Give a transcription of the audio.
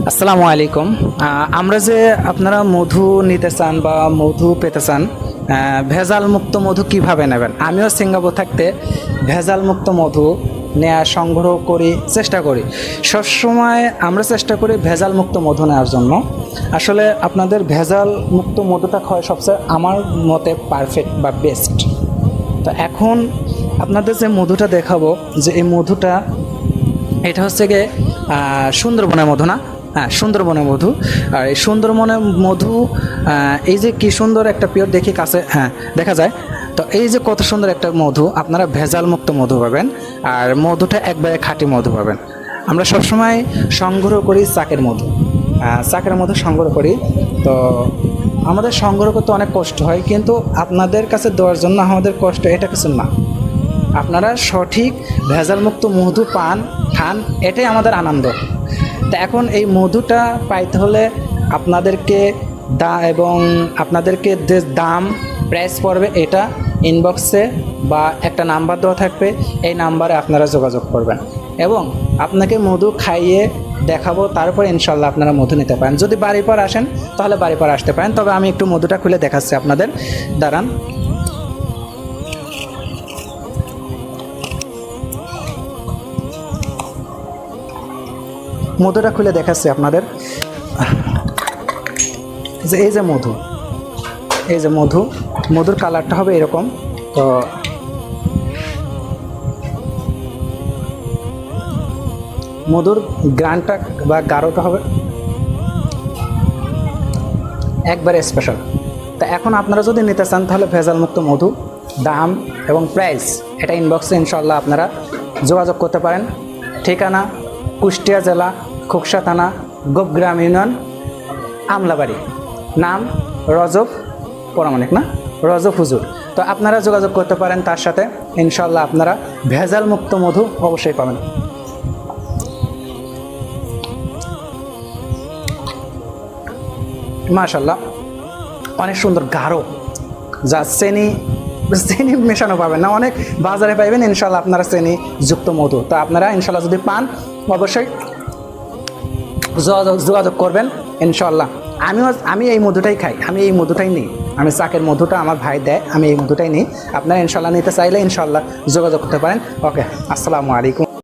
আসসালামু আলাইকুম। আমরা যে আপনারা মধু নিতে চান বা মধু পেতে চান, ভেজাল মুক্ত মধু কিভাবে নেবেন? আমিও সিঙ্গাপুর থাকতে ভেজাল মুক্ত মধু নেওয়া সংগ্রহ করি, চেষ্টা করি সবসময়। আমরা চেষ্টা করি ভেজাল মুক্ত মধু নেওয়ার জন্য। আসলে আপনাদের ভেজাল মুক্ত মধুটা হয় সবচেয়ে আমার মতে পারফেক্ট বা বেস্ট। তো এখন আপনাদের যে মধুটা দেখাবো, যে এই মধুটা এটা হচ্ছে গিয়ে সুন্দরবনের মধু না? হ্যাঁ, সুন্দরবনের মধু। আর এই সুন্দরবনের মধু, এই যে কি সুন্দর একটা পিওর দেখি কাছে, হ্যাঁ দেখা যায়। তো এই যে কত সুন্দর একটা মধু, আপনারা ভেজাল মুক্ত মধু পাবেন আর মধুটা একবারে খাঁটি মধু পাবেন। আমরা সবসময় সংগ্রহ করি চাকের মধু, চাকের মধু সংগ্রহ করি। তো আমাদের সংগ্রহ করতে অনেক কষ্ট হয়, কিন্তু আপনাদের কাছে দেওয়ার জন্য আমাদের কষ্ট এটা কিছু না। আপনারা সঠিক ভেজালমুক্ত মধু পান, খান, এটাই আমাদের আনন্দ। তা এখন এই মধুটা পাইতে হলে আপনাদেরকে এবং আপনাদেরকে যে দাম প্রাইস পড়বে এটা ইনবক্সে বা একটা নাম্বার দেওয়া থাকবে, এই নাম্বারে আপনারা যোগাযোগ করবেন এবং আপনাকে মধু খাইয়ে দেখাবো, তারপর ইনশাল্লাহ আপনারা মধু নিতে পারেন। যদি বাড়ির পর আসেন তাহলে বাড়ির পর আসতে পারেন, তবে আমি একটু মধুটা খুলে দেখাচ্ছি আপনাদের, দাঁড়ান। মধুটা খুলে দেখাচ্ছি আপনাদের, যে এই যে মধু, এই যে মধু, মধুর কালারটা হবে এরকম। তো মধুর গ্রানটা বা গাঢ়টা হবে একবারে স্পেশাল। তা এখন আপনারা যদি নিতে চান তাহলে ভেজাল মুক্ত মধু, দাম এবং প্রাইস এটা ইনবক্সে ইনশাল্লাহ আপনারা যোগাযোগ করতে পারেন। ঠিকানা কুষ্টিয়া জেলা, খোকসা থানা, গোপগ্রাম ইউনিয়ন, আমলাবাড়ি। নাম রজব পরামানিক না, রজব হুজুর। তো আপনারা যোগাযোগ করতে পারেন তার সাথে, ইনশাল্লাহ আপনারা ভেজাল মুক্ত মধু অবশ্যই পাবেন। মাশাল্লাহ, অনেক সুন্দর গাঢ়, যা চিনি মেশানো পাবেন না, অনেক বাজারে পাইবেন ইনশাল্লাহ আপনারা চিনি যুক্ত মধু। তো আপনারা ইনশাল্লাহ যদি পান অবশ্যই যোগাযোগ করবেন ইনশাল্লাহ। আমি এই মধুটাই খাই, আমি এই মধুটাই নিই, আমি চাকের মধুটা আমার ভাই দেয়, আমি এই মধুটাই নিই। আপনারা ইনশাল্লাহ নিতে চাইলে ইনশাল্লাহ যোগাযোগ করতে পারেন। ওকে, আসসালামু আলাইকুম।